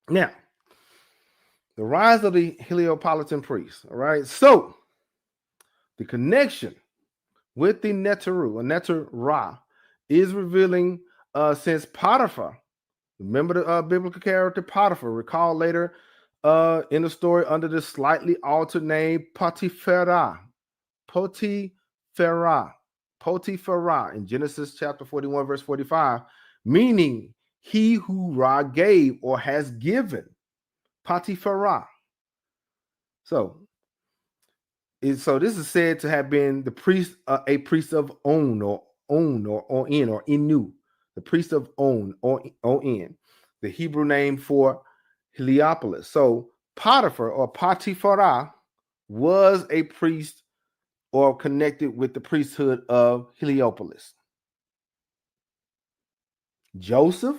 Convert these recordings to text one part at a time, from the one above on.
Now, the rise of the Heliopolitan priests. All right. So the connection with the Neteru or Neterra is revealing since Potiphar. Remember the biblical character Potiphar. Recall later in the story under the slightly altered name Potipharah. Potipharah. Potipharah in Genesis chapter 41, verse 45, meaning he who Ra gave or has given. Potipharah. So this is said to have been the priest, a priest of On or Inu, the priest of On or On, the Hebrew name for Heliopolis. So Potiphar or Potipharah was a priest or connected with the priesthood of Heliopolis. Joseph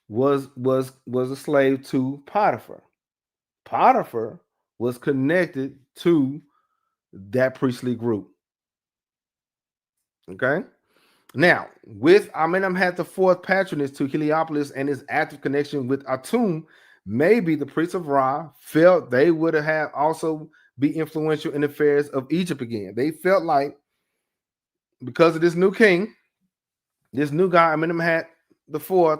was a slave to Potiphar. Potiphar was connected to that priestly group. Okay. Now, with Amenemhat IV patronage to Heliopolis and his active connection with Atum, maybe the priests of Ra felt they would have also be influential in affairs of Egypt again. They felt like because of this new king, this new guy, Amenemhat IV,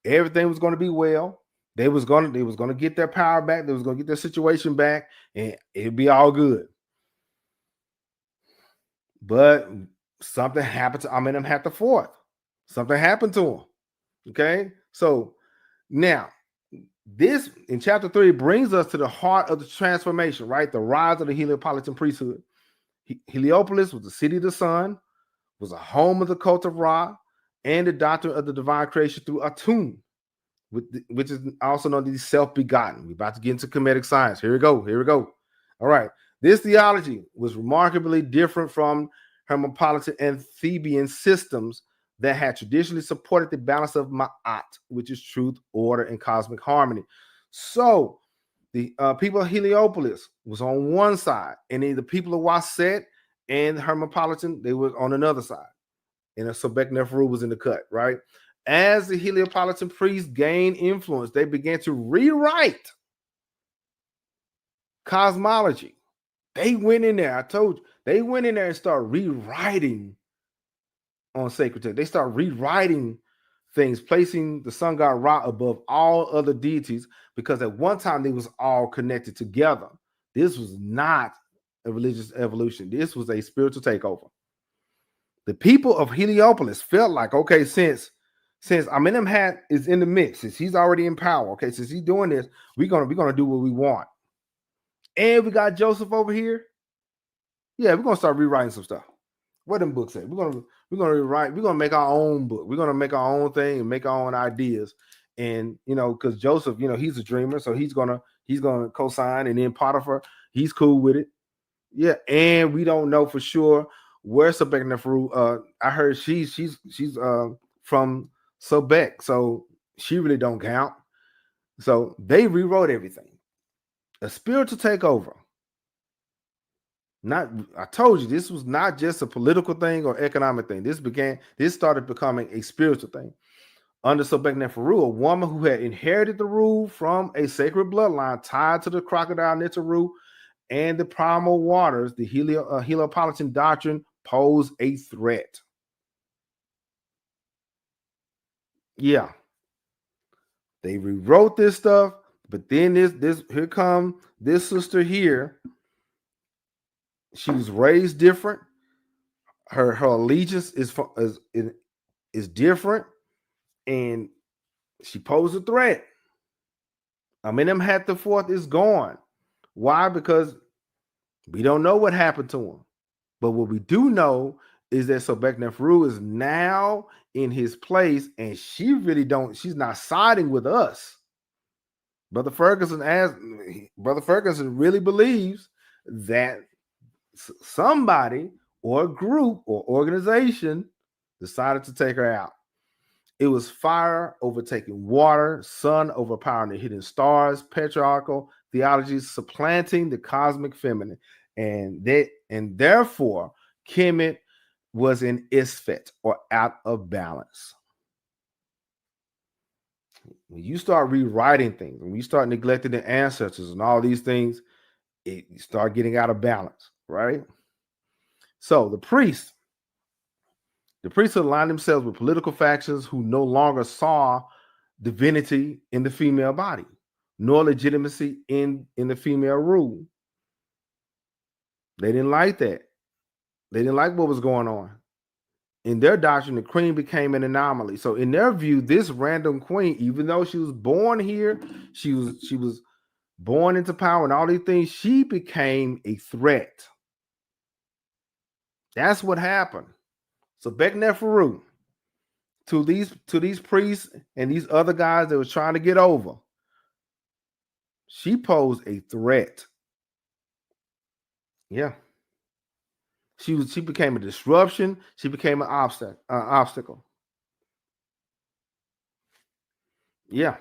everything was going to be well. They was going to get their power back. They was going to get their situation back, and it'd be all good. But something happened to Amenemhat IV. Something happened to him. Okay, so now this in chapter 3 brings us to the heart of the transformation, right? The rise of the Heliopolitan priesthood. Heliopolis was the city of the sun, was a home of the cult of Ra, and the doctrine of the divine creation through Atum, which is also known as self-begotten. We're about to get into Kemetic science. Here we go. All right. This theology was remarkably different from Heliopolitan and Theban systems that had traditionally supported the balance of Ma'at, which is truth, order, and cosmic harmony. So the people of Heliopolis was on one side, and then the people of Waset and Heliopolitan, they were on another side. And a Sobekneferu was in the cut, right? As the Heliopolitan priests gained influence, they began to rewrite cosmology. They went in there, I told you, they went in there and started rewriting on sacred text. They start rewriting things, placing the sun god Ra above all other deities, because at one time they was all connected together. This was not a religious evolution. This was a spiritual takeover. The people of Heliopolis felt like, okay, since Amenemhat is in the mix, since he's already in power, okay, since he's doing this, we're gonna do what we want. And we got Joseph over here. Yeah, we're gonna start rewriting some stuff. What them books say? We're gonna rewrite. We're gonna make our own book. We're gonna make our own thing and make our own ideas. And because Joseph, he's a dreamer, so he's gonna co-sign. And then Potiphar, he's cool with it. Yeah, and we don't know for sure where Sobekneferu. I heard she's from Sobek, so she really don't count. So they rewrote everything. A spiritual takeover. I told you this was not just a political thing or economic thing. This started becoming a spiritual thing. Under Sobekneferu, a woman who had inherited the rule from a sacred bloodline tied to the crocodile Neteru and the primal waters, the Heliopolitan doctrine posed a threat. Yeah. They rewrote this stuff, but then here come this sister here. She was raised different. Her allegiance is different, and she posed a threat. Amenemhat IV is gone. Why? Because we don't know what happened to him. But what we do know is that Sobekneferu is now in his place, and she's not siding with us. Brother Ferguson really believes that somebody or a group or organization decided to take her out. It was fire overtaking water, sun overpowering the hidden stars, patriarchal theologies supplanting the cosmic feminine, and therefore Kemet was in isfet or out of balance. When you start rewriting things, when you start neglecting the ancestors and all these things, you start getting out of balance, right? So the priests aligned themselves with political factions who no longer saw divinity in the female body, nor legitimacy in the female rule. They didn't like that. They didn't like what was going on. In their doctrine, the queen became an anomaly. So in their view, this random queen, even though she was born here, she was born into power and all these things, she became a threat. That's what happened. So Sobekneferu, to these priests and these other guys that was trying to get over, she posed a threat. Yeah. She became a disruption. She became an obstacle. Yeah.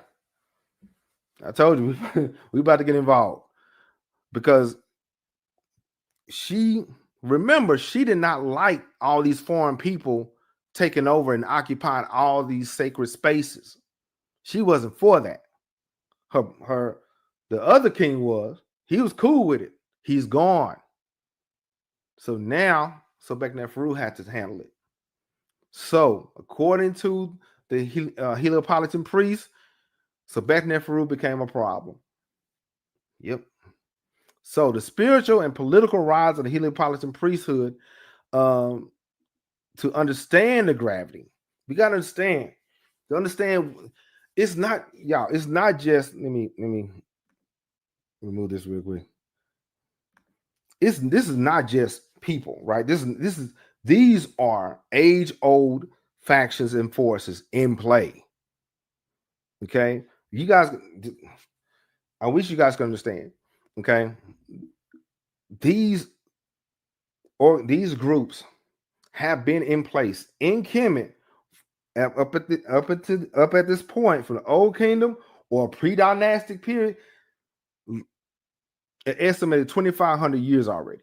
I told you we about to get involved because she did not like all these foreign people taking over and occupying all these sacred spaces. She wasn't for that. The other king he was cool with it. He's gone. So now Sobekneferu had to handle it. So according to the Heliopolitan priest, Sobekneferu became a problem. Yep. So the spiritual and political rise of the Heliopolitan priesthood, to understand the gravity, we got to understand. To understand, it's not, y'all. It's not just. Let me remove this real quick. This is not just people, right? These are age-old factions and forces in play. Okay, you guys. I wish you guys could understand. Okay, these groups have been in place in Kemet up at this point from the Old Kingdom or pre-dynastic period, an estimated 2,500 years already.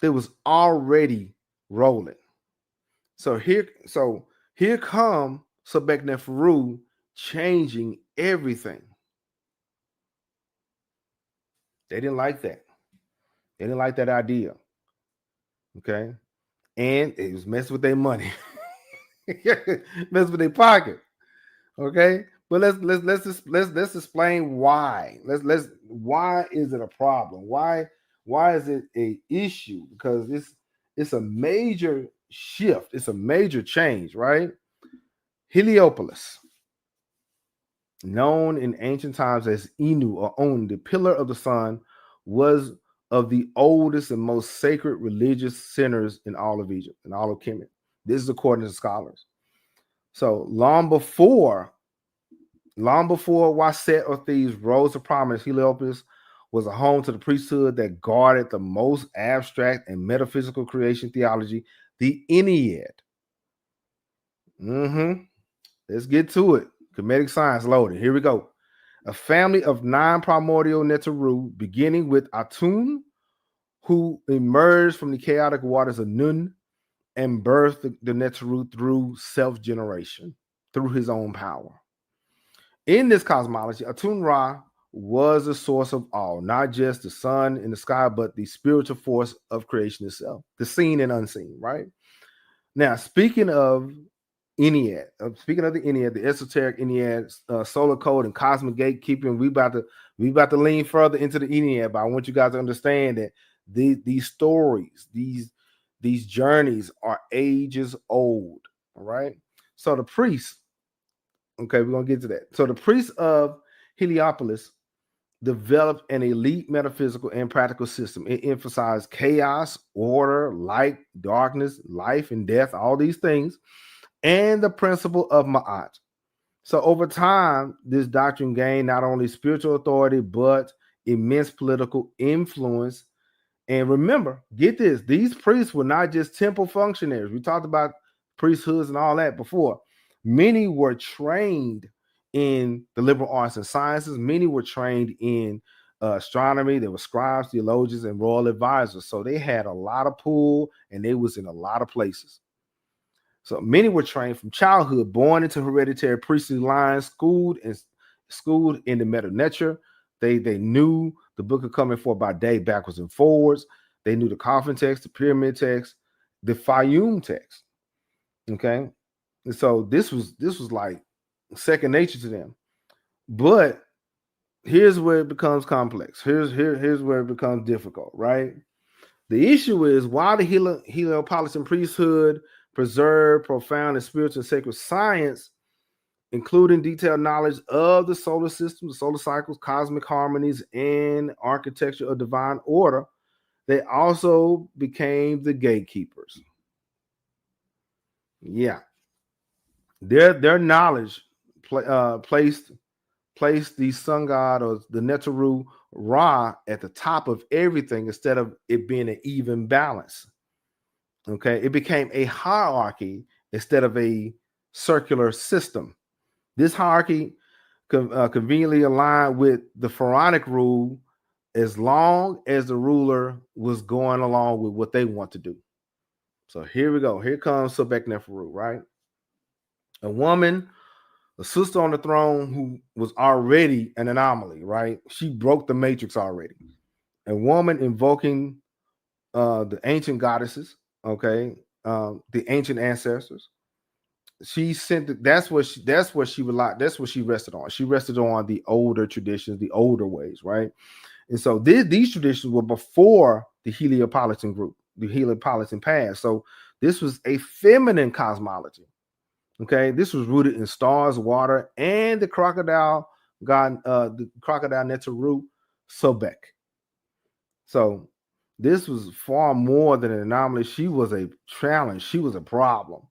It was already rolling. So here come Sobekneferu changing everything. They didn't like that. They didn't like that idea. Okay. And it was messing with their money. Messing with their pocket. Okay. But let's explain why. Why is it a problem? Why is it a issue? Because it's a major shift. It's a major change, right? Heliopolis, known in ancient times as Inu or On, the pillar of the sun, was of the oldest and most sacred religious centers in all of Egypt, in all of Kemet. This is according to scholars. So long before Waset or Thebes rose to prominence, Heliopolis was a home to the priesthood that guarded the most abstract and metaphysical creation theology, the Ennead. Let's get to it. Kemetic science loaded. Here we go. A family of 9 primordial Neteru, beginning with Atum, who emerged from the chaotic waters of Nun and birthed the Neteru through self-generation, through his own power. In this cosmology, Atum Ra was the source of all, not just the sun in the sky, but the spiritual force of creation itself, the seen and unseen, right? Now, speaking of Ennead, the esoteric Ennead, solar code and cosmic gatekeeping, we about to lean further into the Ennead, but I want you guys to understand that these stories, these journeys are ages old. All right. So the priests, okay, we're gonna get to that. So the priests of Heliopolis developed an elite metaphysical and practical system. It emphasized chaos, order, light, darkness, life and death, all these things, and the principle of Ma'at. So over time, this doctrine gained not only spiritual authority, but immense political influence. And remember, get this, these priests were not just temple functionaries. We talked about priesthoods and all that before. Many were trained in the liberal arts and sciences. Many were trained in astronomy. There were scribes, theologians, and royal advisors. So they had a lot of pull, and they was in a lot of places. So many were trained from childhood, born into hereditary priestly lines, schooled in the meta nature. They knew the book of coming forth by day, backwards and forwards. They knew the coffin text, the pyramid text, the Fayum text. Okay, and so this was like second nature to them. But here's where it becomes complex. Here's where it becomes difficult, right? The issue is while the Heliopolitan priesthood preserved profound and spiritual and sacred science, including detailed knowledge of the solar system, the solar cycles, cosmic harmonies, and architecture of divine order, they also became the gatekeepers. Yeah, their knowledge placed the sun god or the Neteru Ra at the top of everything instead of it being an even balance. Okay, it became a hierarchy instead of a circular system. This hierarchy conveniently aligned with the pharaonic rule as long as the ruler was going along with what they want to do. So here we go. Here comes Sobekneferu, right? A woman, a sister on the throne who was already an anomaly, right? She broke the matrix already. A woman invoking the ancient goddesses, okay, the ancient ancestors. She sent that's what she relied, that's what she rested on. She rested on the older traditions, the older ways, right? And so these traditions were before the Heliopolitan group, the Heliopolitan past. So this was a feminine cosmology. Okay, this was rooted in stars, water, and the crocodile god, the crocodile Neteru Sobek. So this was far more than an anomaly. She was a challenge. She was a problem.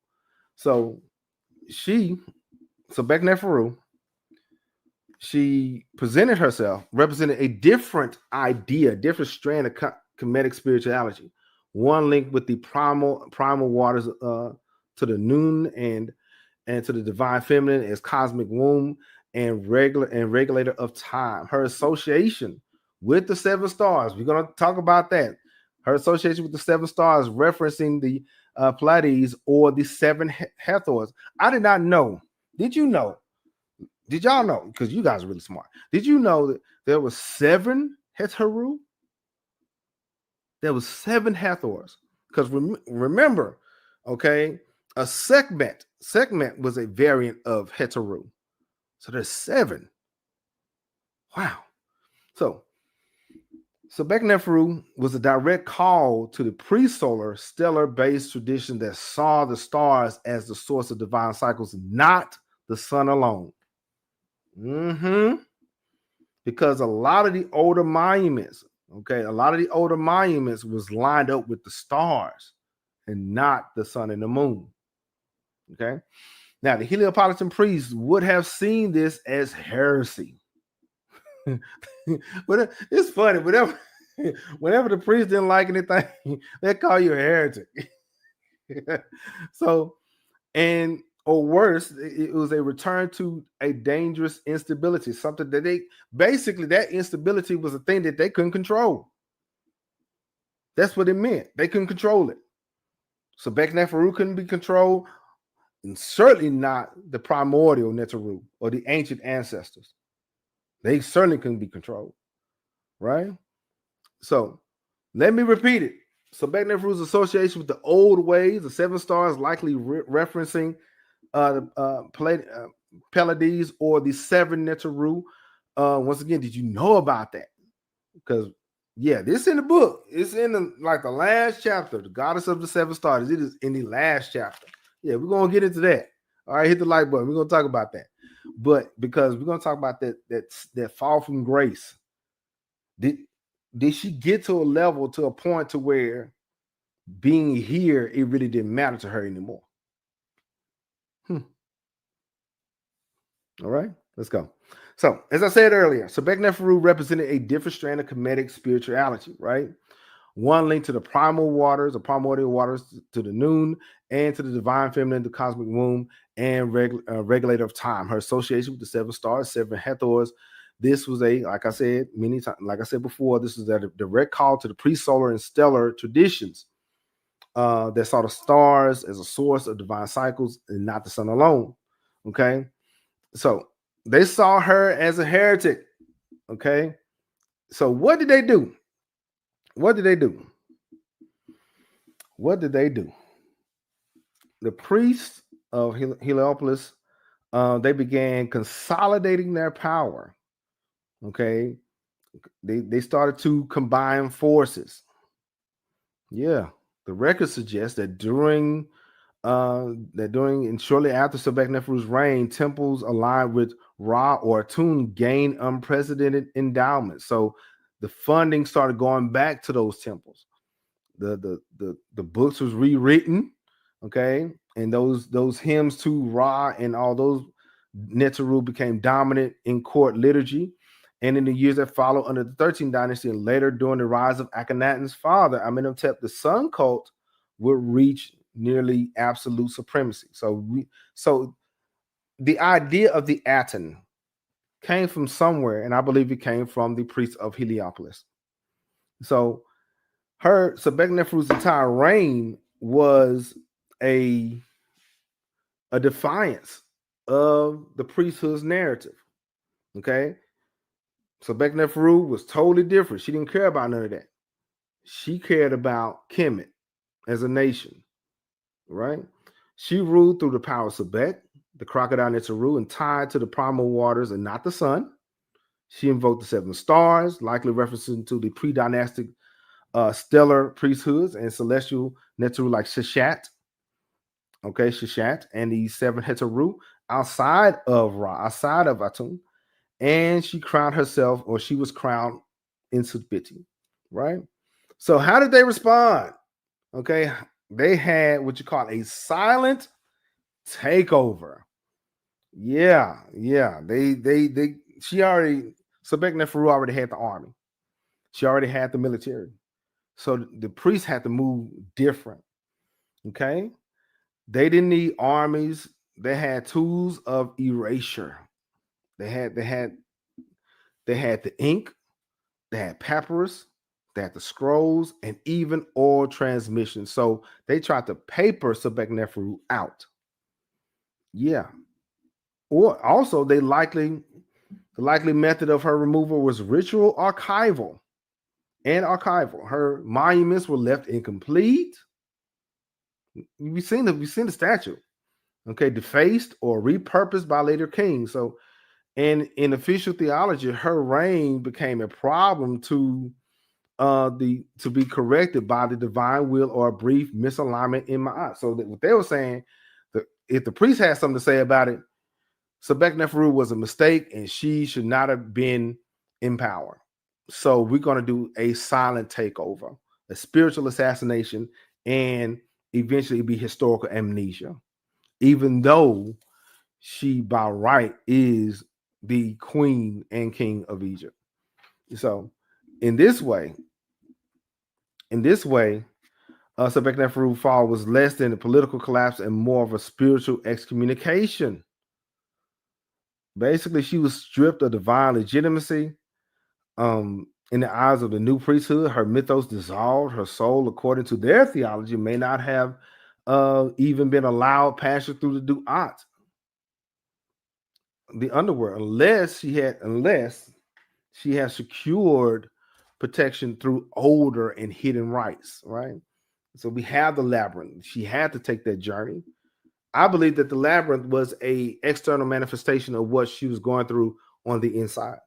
So Sobekneferu, she presented herself, represented a different idea, different strand of Kemetic spirituality. One linked with the primal waters to the noon and to the divine feminine as cosmic womb and regulator of time. Her association with the seven stars, we're going to talk about that. Her association with the seven stars, referencing the Pleiades or the seven Hathors. I did not know. Did you know? Did y'all know? Because you guys are really smart. Did you know that there was seven Heteru? There was seven Hathors. Because remember, okay, a segment was a variant of Heteru. So there's seven. Wow. So Sobekneferu was a direct call to the pre-solar stellar-based tradition that saw the stars as the source of divine cycles, not the sun alone. Because a lot of the older monuments, was lined up with the stars and not the sun and the moon. Okay. Now, the Heliopolitan priests would have seen this as heresy. But it's funny, whenever the priest didn't like anything, they call you a heretic. So, or worse, it was a return to a dangerous instability, something that that instability was a thing that they couldn't control. That's what it meant. They couldn't control it. So Sobekneferu couldn't be controlled, and certainly not the primordial Neteru or the ancient ancestors. They certainly couldn't be controlled, right? So let me repeat it. Sobekneferu's association with the old ways, the seven stars, likely referencing Pleiades or the seven Neteru. Once again, did you know about that? Because this in the book. It's in the last chapter, the goddess of the seven stars. It is in the last chapter. Yeah, we're gonna get into that. All right, hit the like button. We're gonna talk about that. But because we're gonna talk about that fall from grace. Did she get to a point to where being here, it really didn't matter to her anymore? All right, let's go. So, as I said earlier, Sobekneferu represented a different strand of Kemetic spirituality, right? One linked to the primal waters, the primordial waters, to the noon, and to the divine feminine, the cosmic womb, and regulator of time. Her association with the seven stars, seven Hathors. This was like I said before, this is a direct call to the pre-solar and stellar traditions. that saw the stars as a source of divine cycles and not the sun alone. Okay, so they saw her as a heretic. Okay, so what did they do? What did they do? What did they do? The priests of Heliopolis, they began consolidating their power. Okay, they started to combine forces. Yeah, the record suggests that during and shortly after Sobekneferu's reign, temples aligned with Ra or Atum gained unprecedented endowments. So the funding started going back to those temples. The books was rewritten, okay, and those hymns to Ra and all those Neteru became dominant in court liturgy. And in the years that followed under the 13th dynasty and later during the rise of Akhenaten's father, Amenhotep, the sun cult would reach nearly absolute supremacy. So the idea of the Atum came from somewhere, and I believe it came from the priests of Heliopolis. So her Sobekneferu's entire reign was a defiance of the priesthood's narrative. Okay, Sobekneferu was totally different. She didn't care about none of that. She cared about Kemet as a nation, right? She ruled through the power of Sobek, the crocodile Neteru, and tied to the primal waters and not the sun. She invoked the seven stars, likely referencing to the pre-dynastic stellar priesthoods and celestial Neteru like Sheshat. Okay, Sheshat and the seven Heteru outside of Ra, outside of Atum. And she crowned herself, or she was crowned in Subiti, right? So how did they respond? Okay, they had what you call a silent takeover. Yeah. Sobekneferu already had the army. She already had the military. So the priests had to move different. Okay, they didn't need armies. They had tools of erasure. They had the ink. They had papyrus, they had the scrolls, and even oral transmission. So they tried to paper Sobekneferu out. Yeah. Or also, the likely method of her removal was ritual archival. Her monuments were left incomplete. We've seen the statue. Okay, defaced or repurposed by later kings. So, and in official theology, her reign became a problem to be corrected by the divine will or a brief misalignment in Ma'at. So what they were saying, that if the priest had something to say about it, Sobekneferu was a mistake and she should not have been in power. So we're going to do a silent takeover, a spiritual assassination, and eventually be historical amnesia, even though she by right is the queen and king of Egypt. So in this way, Sobekneferu's fall was less than a political collapse and more of a spiritual excommunication. Basically, she was stripped of divine legitimacy. In the eyes of the new priesthood, her mythos dissolved. Her soul, according to their theology, may not have even been allowed passage through the Duat, the underworld, unless she had secured protection through older and hidden rites, right? So we have the labyrinth. She had to take that journey. I believe that the labyrinth was a external manifestation of what she was going through on the inside,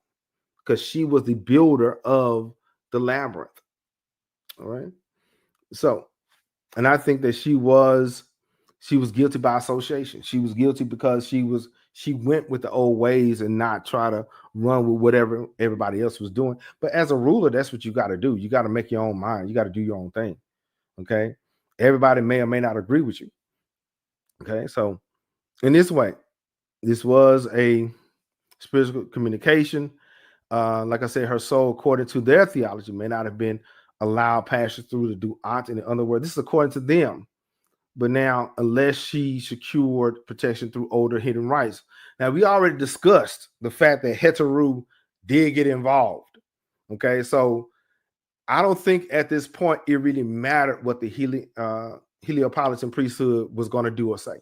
because she was the builder of the labyrinth. All right. So, and I think that she was guilty by association. She was guilty because she went with the old ways and not try to run with whatever everybody else was doing. But as a ruler, that's what you got to do. You got to make your own mind. You got to do your own thing. Okay. Everybody may or may not agree with you. Okay. So in this way, this was a spiritual communication. Like I said, her soul, according to their theology, may not have been allowed passage through the Duat. In other words, this is according to them. But now, unless she secured protection through older hidden rights. Now, we already discussed the fact that Heteru did get involved. Okay, so I don't think at this point it really mattered what the Heliopolitan priesthood was going to do or say.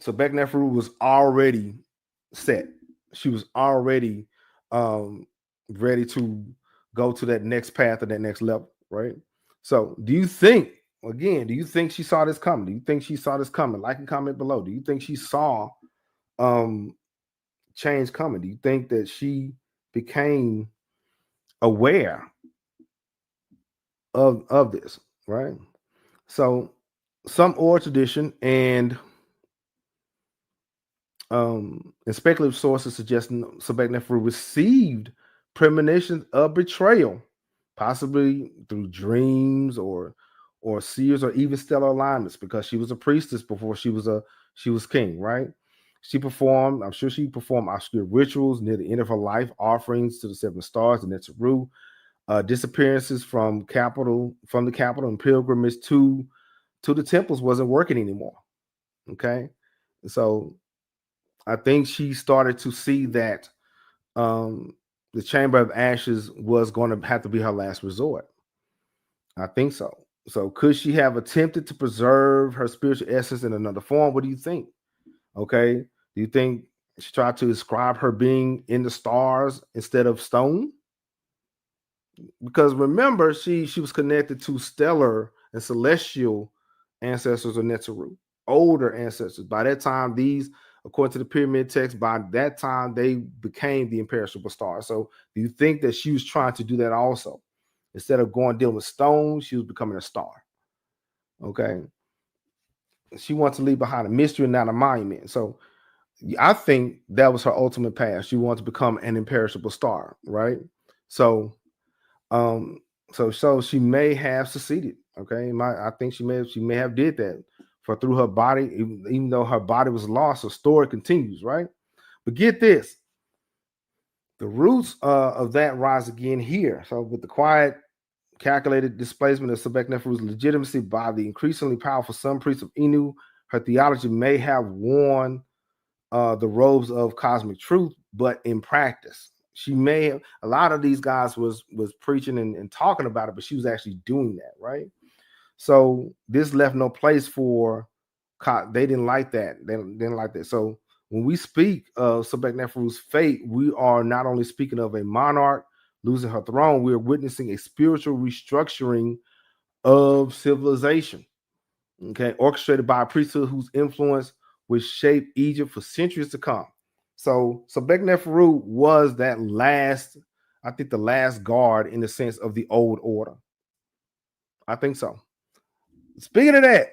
So Sobekneferu was already set. She was already ready to go to that next path or that next level, right? So do you think, again, do you think she saw this coming? Do you think she saw this coming? Like and comment below. Do you think she saw change coming? Do you think that she became aware of this, right? So some oral tradition and speculative sources suggesting Sobekneferu received premonitions of betrayal, possibly through dreams or seers or even stellar alignments, because she was a priestess before she was king, right? I'm sure she performed obscure rituals near the end of her life, offerings to the seven stars, the Netzeru, disappearances from the capital, and pilgrimage to the temples wasn't working anymore. Okay, so I think she started to see that the Chamber of Ashes was going to have to be her last resort. I think so. So could she have attempted to preserve her spiritual essence in another form? What do you think? Okay. Do you think she tried to describe her being in the stars instead of stone? Because remember, she was connected to stellar and celestial ancestors of Netzeru, older ancestors. By that time, according to the pyramid text, by that time they became the imperishable stars. So do you think that she was trying to do that also? Instead of dealing with stones, she was becoming a star. Okay. She wants to leave behind a mystery and not a monument. So I think that was her ultimate path. She wanted to become an imperishable star, right? So so she may have succeeded. Okay, I think she may have did that for through her body, even though her body was lost. The story continues, right? But get this: the roots of that rise again here. So with the quiet, calculated displacement of Sobekneferu's legitimacy by the increasingly powerful sun priest of Inu, her theology may have worn the robes of cosmic truth, but in practice, she may have. A lot of these guys was preaching and talking about it, but she was actually doing that, right? So this left no place for. They didn't like that. They didn't like that. So when we speak of Sobekneferu's fate, we are not only speaking of a monarch losing her throne, we are witnessing a spiritual restructuring of civilization. Okay, orchestrated by a priesthood whose influence would shape Egypt for centuries to come. So Sobekneferu was that last, I think the last guard in the sense of the old order. I think so. Speaking of that,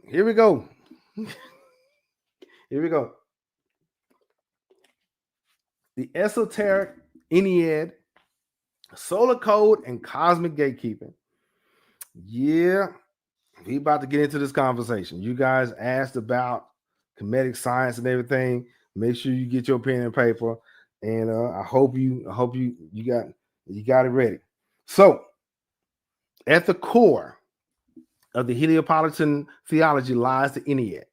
here we go. Here we go. The Esoteric, Ennead, Solar Code, and Cosmic Gatekeeping. Yeah, we about to get into this conversation. You guys asked about Kemetic science and everything. Make sure you get your pen and paper, and I hope you got it ready. So, at the core of the Heliopolitan theology lies the Ennead.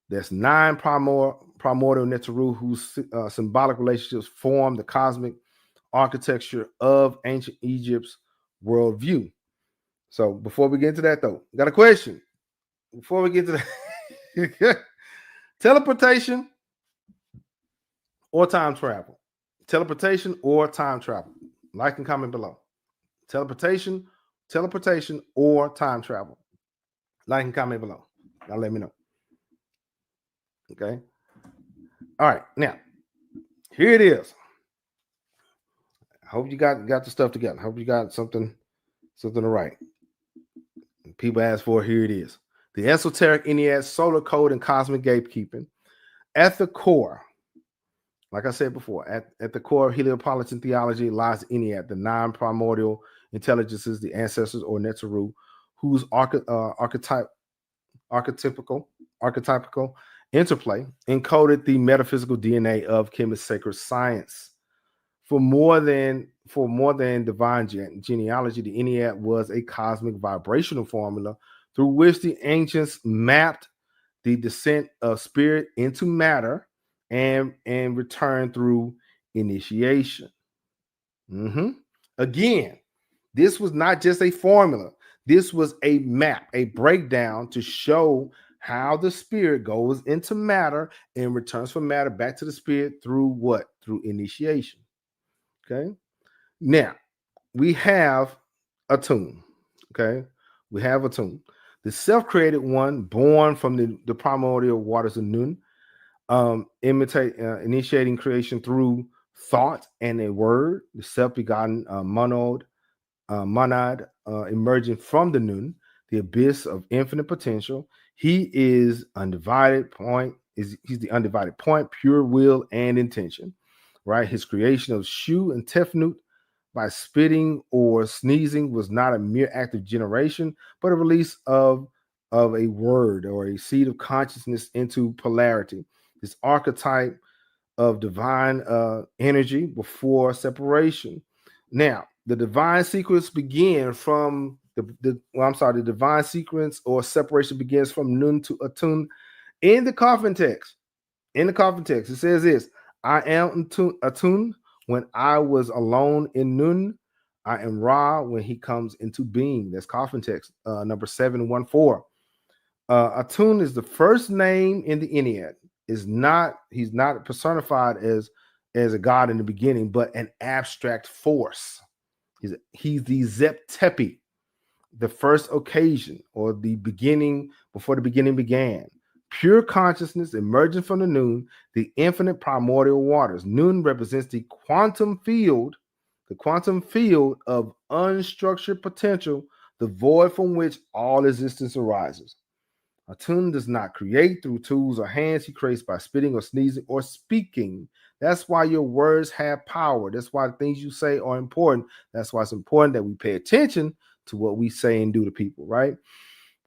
There's 9 primordial Netzeru whose symbolic relationships form the cosmic architecture of ancient Egypt's worldview. So, before we get into that, though, got a question. Before we get to that, teleportation or time travel? Teleportation or time travel? Like and comment below. Teleportation or time travel? Like and comment below. Now let me know. Okay. All right. Now, here it is. I hope you got the stuff together. I hope you got something to write. People ask for it. Here it is. The Esoteric, Ennead, Solar Code, and Cosmic Gatekeeping. At the core, like I said before, at the core of Heliopolitan theology lies Ennead, the 9 primordial intelligences, the ancestors or Netzeru, whose archetypical interplay encoded the metaphysical DNA of Kemet's sacred science. For more than divine genealogy, the Ennead was a cosmic vibrational formula through which the ancients mapped the descent of spirit into matter and return through initiation. Again, this was not just a formula. This was a map, a breakdown to show how the spirit goes into matter and returns from matter back to the spirit through what? Through initiation. Okay. Now, we have Atum. Okay. We have Atum, the self-created one born from the primordial waters of Nun, initiating creation through thought and a word, the self-begotten monad emerging from the Nun, the abyss of infinite potential. He is undivided point. He's the undivided point, pure will and intention, right? His creation of Shu and Tefnut by spitting or sneezing was not a mere act of generation, but a release of a word or a seed of consciousness into polarity. This archetype of divine energy before separation. Now, the divine sequence begins from the divine sequence or separation begins from Nun to Atun in the coffin text. In the coffin text, it says this: I am Atun when I was alone in Nun. I am Ra when he comes into being. That's coffin text number 714. Atun is the first name in the Ennead. He's not personified as a god in the beginning, but an abstract force. He's the Zep-Tepi, the first occasion or the beginning before the beginning began. Pure consciousness emerging from the Nun, the infinite primordial waters. Nun represents the quantum field of unstructured potential, the void from which all existence arises. Atum does not create through tools or hands. He creates by spitting or sneezing or speaking. That's why your words have power. That's why the things you say are important. That's why it's important that we pay attention to what we say and do to people, right?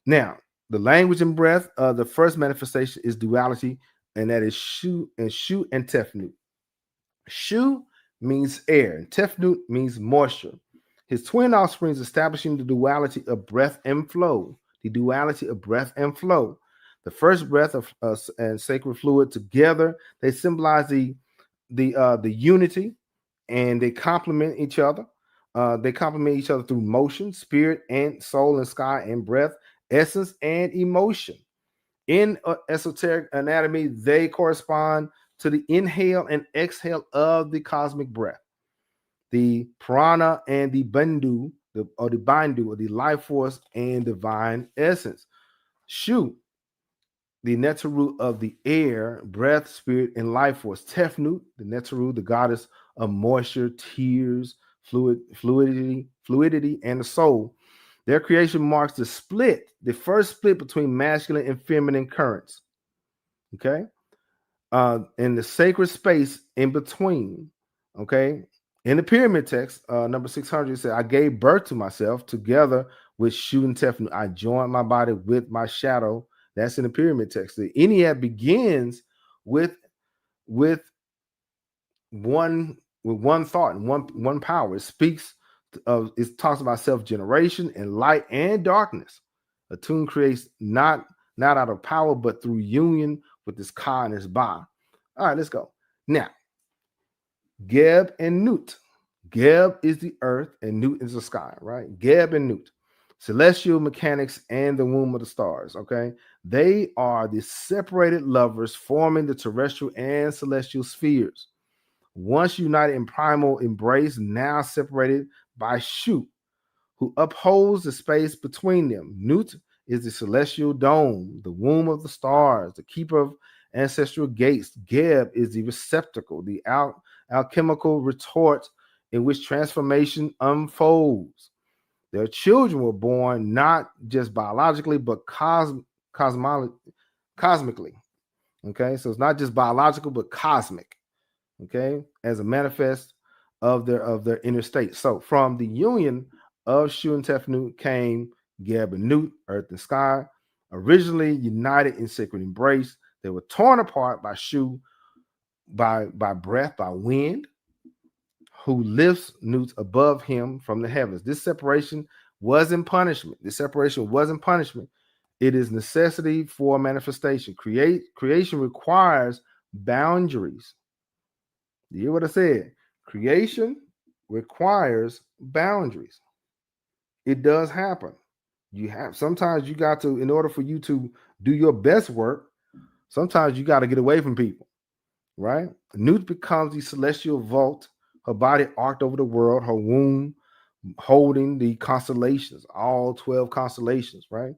Now, the language and breath, the first manifestation is duality, and that is Shu and Tefnut. Shu means air, and Tefnut means moisture. His twin offsprings establishing the duality of breath and flow. The duality of breath and flow. The first breath of and sacred fluid together, they symbolize the unity, and they complement each other. They complement each other through motion, spirit, and soul, and sky, and breath, essence, and emotion. In esoteric anatomy, they correspond to the inhale and exhale of the cosmic breath, the prana and the bindu, the bindu, or the life force and divine essence. Shu, the netaru of the air, breath, spirit, and life force. Tefnut, the netaru, the goddess of moisture, tears, fluidity, and the soul. Their creation marks the first split between masculine and feminine currents. Okay, in the sacred space in between. Okay, in the pyramid text, number 600, it said, "I gave birth to myself together with Shu and Tefnut. I joined my body with my shadow." That's in the pyramid text. The Ennead begins with one thought and one power. It talks about self-generation and light and darkness. Atum creates not out of power, but through union with this Ka and this Ba. All right, let's go. Now, Geb and Nut. Geb is the earth and Nut is the sky, right? Geb and Nut. Celestial mechanics and the womb of the stars, okay? They are the separated lovers forming the terrestrial and celestial spheres. Once united in primal embrace, now separated by Shu, who upholds the space between them. Nut is the celestial dome, the womb of the stars, the keeper of ancestral gates. Geb is the receptacle, the alchemical retort in which transformation unfolds. Their children were born not just biologically, but cosmically. Okay, so it's not just biological, but cosmic. Okay, as a manifest of their inner state. So from the union of Shu and Tefnut came Geb and Nut, earth and sky, originally united in sacred embrace. They were torn apart by Shu, by breath, by wind, who lifts Nut above him from the heavens. This separation wasn't punishment. It is necessity for manifestation. Creation requires boundaries. You hear what I said? Creation requires boundaries. It does happen. You have sometimes you got to, in order for you to do your best work, sometimes you got to get away from people, right? Nut becomes the celestial vault, her body arced over the world, her womb holding the constellations, all 12 constellations, right?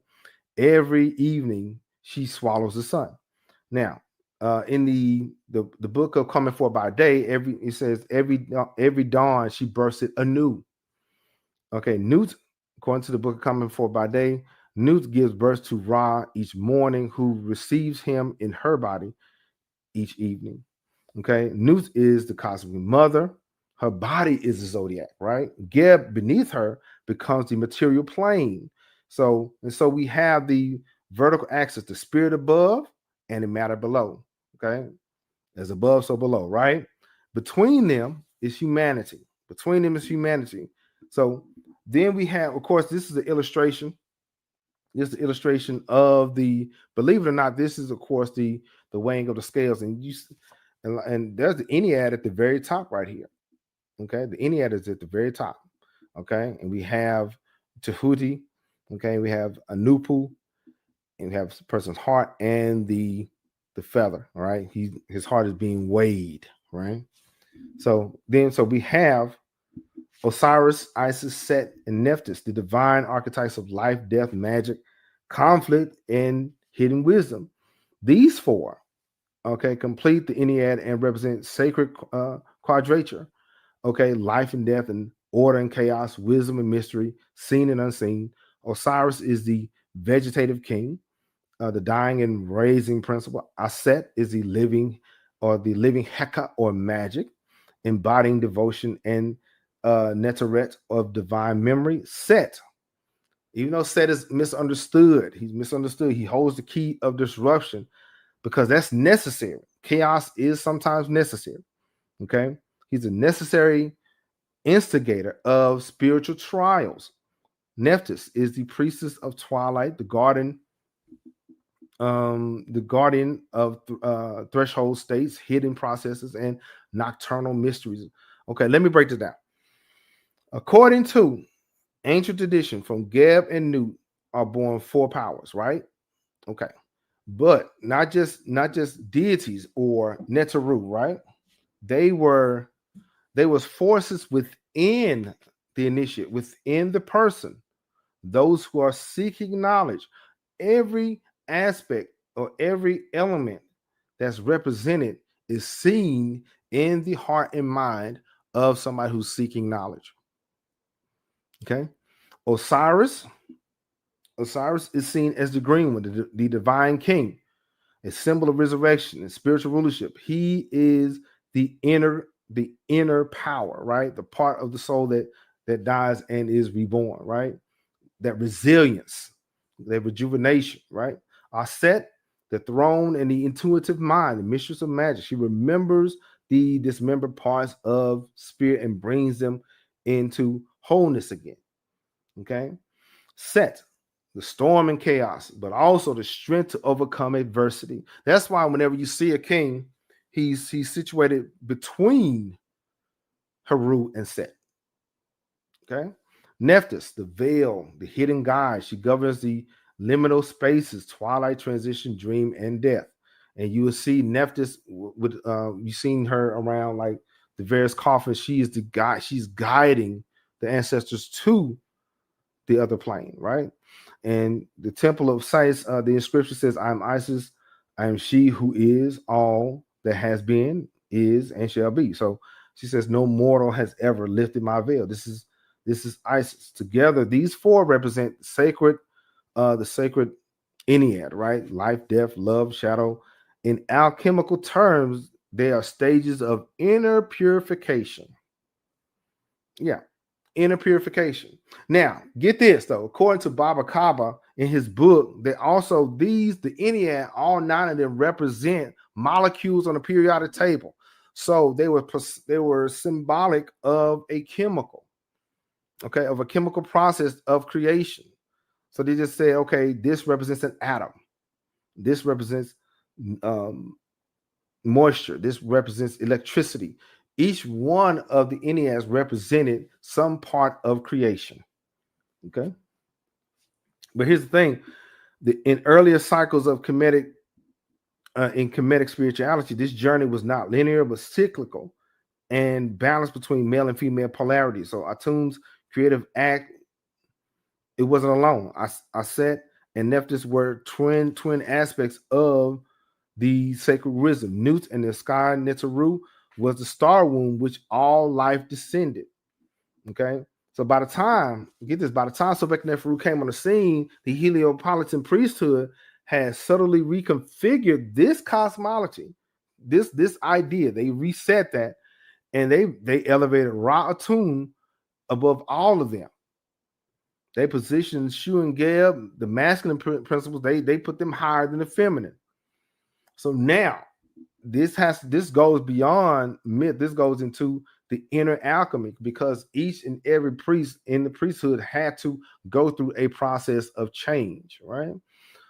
Every evening she swallows the sun. Now, in the book of Coming Forth by Day, it says every dawn she bursts it anew. Okay, Nut, according to the book of Coming Forth by Day, Nut gives birth to Ra each morning, who receives him in her body each evening. Okay, Nut is the cosmic mother. Her body is the zodiac, right? Geb beneath her becomes the material plane. So we have the vertical axis, the spirit above and the matter below. Okay, as above, so below, right? Between them is humanity. Between them is humanity. So then we have, of course, this is the illustration. This is the illustration of the, believe it or not, this is, of course, the weighing of the scales. And there's the Ennead at the very top right here. Okay, the Ennead is at the very top. Okay, and we have Tahuti. Okay, we have Anupu, and we have the person's heart and the feather. All right, his heart is being weighed. Right. So we have Osiris, Isis, Set, and Nephthys, the divine archetypes of life, death, magic, conflict, and hidden wisdom. These four, okay, complete the Ennead and represent sacred quadrature. Okay, life and death, and order and chaos, wisdom and mystery, seen and unseen. Osiris is the vegetative king, the dying and raising principle. Aset is the living Heka or magic, embodying devotion and Neteret of divine memory. Set, even though Set is misunderstood, he's misunderstood. He holds the key of disruption because that's necessary. Chaos is sometimes necessary. Okay, he's a necessary instigator of spiritual trials. Nephthys is the priestess of twilight, the guardian of threshold states, hidden processes, and nocturnal mysteries. Okay, let me break this down. According to ancient tradition, from Geb and Nut are born four powers, right? Okay, but not just deities or Neteru, right? They was forces within the initiate, within the person, those who are seeking knowledge. Every aspect or every element that's represented is seen in the heart and mind of somebody who's seeking knowledge. Okay. Osiris is seen as the green one, the divine king, a symbol of resurrection and spiritual rulership. He is the inner power, right? The part of the soul that dies and is reborn, right? That resilience, that rejuvenation, right? Aset, the throne and the intuitive mind, the mistress of magic. She remembers the dismembered parts of spirit and brings them into wholeness again. Okay. Set, the storm and chaos, but also the strength to overcome adversity. That's why whenever you see a king, he's situated between Heru and Set. Okay. Nephthys, the veil, the hidden guide. She governs the liminal spaces, twilight, transition, dream, and death. And you will see Nephthys with you've seen her around like the various coffins. She is the guide. She's guiding the ancestors to the other plane, right? And the temple of Isis, the inscription says, "I am Isis. I am she who is all that has been, is, and shall be." So she says, "No mortal has ever lifted my veil." This is Isis. Together, these four represent the sacred Ennead, right? Life, death, love, shadow. In alchemical terms, they are stages of inner purification. Yeah, inner purification. Now, get this though. According to Baba Kaba in his book, that also the Ennead, all nine of them represent molecules on the periodic table. So they were symbolic of a chemical, okay, of a chemical process of creation. So they just say, okay, this represents an atom. This represents moisture. This represents electricity. Each one of the Enneads represented some part of creation. Okay. But here's the thing: in earlier cycles of Kemetic, in Kemetic spirituality, this journey was not linear but cyclical and balanced between male and female polarity. So Atum's creative act, it wasn't alone. Aset and Nephthys were twin aspects of the sacred wisdom. Newt and the sky Neteru was the star womb which all life descended. Okay. So by the time Sobekneferu came on the scene, the Heliopolitan priesthood had subtly reconfigured this cosmology, this idea. They reset that, and they elevated Ra Atum above all of them. They positioned Shu and Geb, the masculine principles, they put them higher than the feminine. So now this goes beyond myth. This goes into the inner alchemy, because each and every priest in the priesthood had to go through a process of change, right?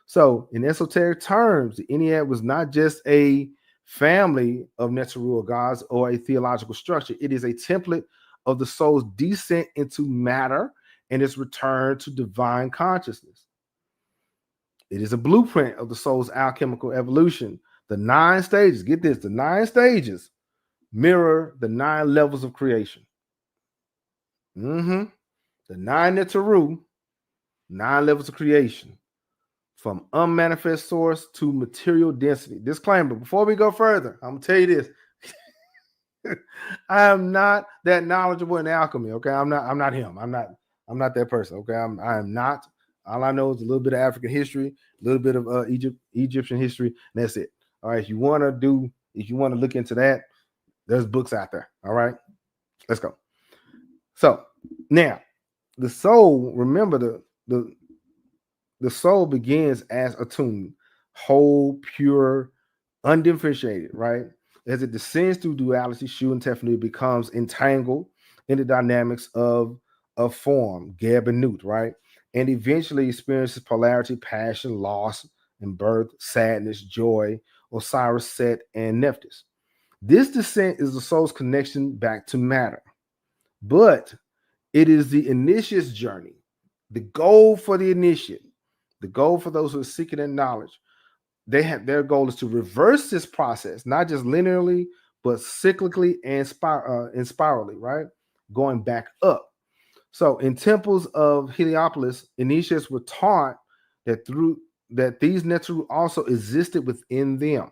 So in esoteric terms, the Ennead was not just a family of natural gods or a theological structure. It is a template of the soul's descent into matter and its return to divine consciousness. It is a blueprint of the soul's alchemical evolution. The 9 stages, get this, the 9 stages mirror the 9 levels of creation. The 9 Neteru, 9 levels of creation, from unmanifest source to material density. Disclaimer, before we go further, I'm gonna tell you this. I am not that knowledgeable in alchemy. Okay, I'm not him. I'm not that person. Okay, I am not. All I know is a little bit of African history, a little bit of Egyptian history, and that's it. All right, if you want to look into that, there's books out there. All right, let's go. So now, the soul. Remember, the soul begins as Atum, whole, pure, undifferentiated. Right, as it descends through duality, Shu and Tefnut becomes entangled in the dynamics of form, Geb and Nut. Right, and eventually experiences polarity, passion, loss, and birth, sadness, joy, Osiris, Set, and Nephthys. This descent is the soul's connection back to matter, but it is the initiate's journey. The goal for the initiate, the goal for those who are seeking that knowledge, their goal is to reverse this process, not just linearly, but cyclically and spirally, right? Going back up. So in temples of Heliopolis, initiates were taught that these Neteru also existed within them.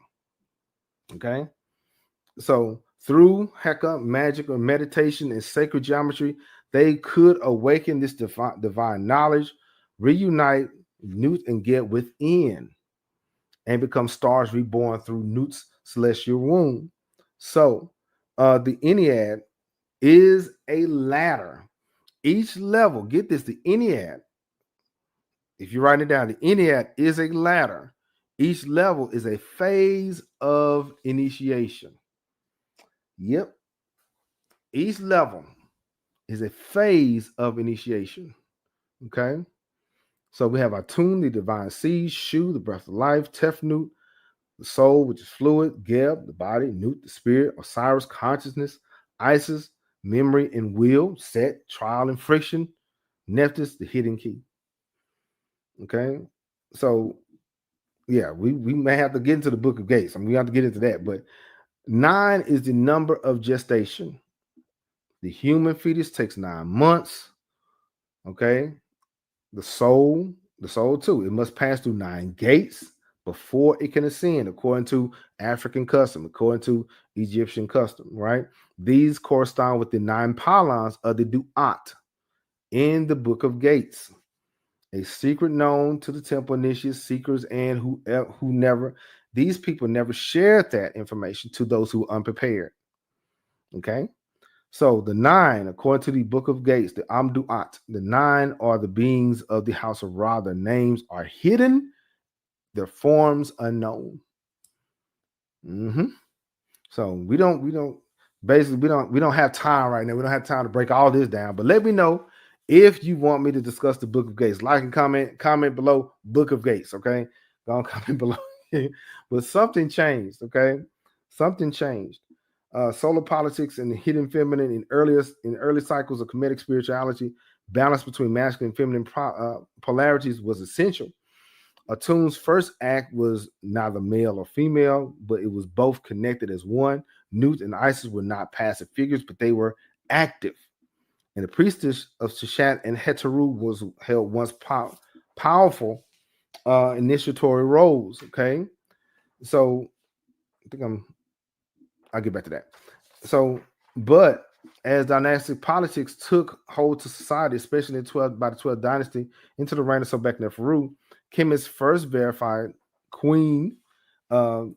Okay. So through Heka, magic, or meditation and sacred geometry, they could awaken this divine knowledge, reunite Nut and Geb within, and become stars reborn through Nut's celestial womb. So the Ennead is a ladder. Each level, get this, the Ennead, if you write it down, the Ennead is a ladder. Each level is a phase of initiation. Yep. Each level is a phase of initiation. Okay. So we have Atum, the divine seed, Shu, the breath of life, Tefnut, the soul, which is fluid, Geb, the body, Nut, the spirit, Osiris, consciousness, Isis, memory and will, Set, trial and friction, Nephthys, the hidden key. Okay. So yeah, we may have to get into the book of Gates. I mean, we have to get into that, but 9 is the number of gestation. The human fetus takes 9 months. Okay. The soul too. It must pass through 9 gates before it can ascend, according to African custom, according to Egyptian custom, right? These correspond with the 9 pylons of the Duat in the book of Gates, a secret known to the temple initiates, seekers, and who never, these people never shared that information to those who were unprepared. Okay. So the 9, according to the book of Gates, the Amduat, the 9 are the beings of the house of Ra. Their names are hidden, their forms unknown. So we don't have time right now. We don't have time to break all this down. But let me know if you want me to discuss the book of Gates. Like and comment below book of Gates. Okay, don't comment below. But something changed. Okay, something changed. Solar politics and the hidden feminine in early cycles of Kemetic spirituality, balance between masculine and feminine polarities was essential. Atum's first act was neither male or female, but it was both connected as one. Nut and Isis were not passive figures, but they were active. And the priestess of Shushat and Heteru was held once powerful initiatory roles. Okay, so I think I'll get back to that. So, but as dynastic politics took hold to society, especially by the 12th dynasty into the reign of Sobekneferu, Kemet's first verified queen, some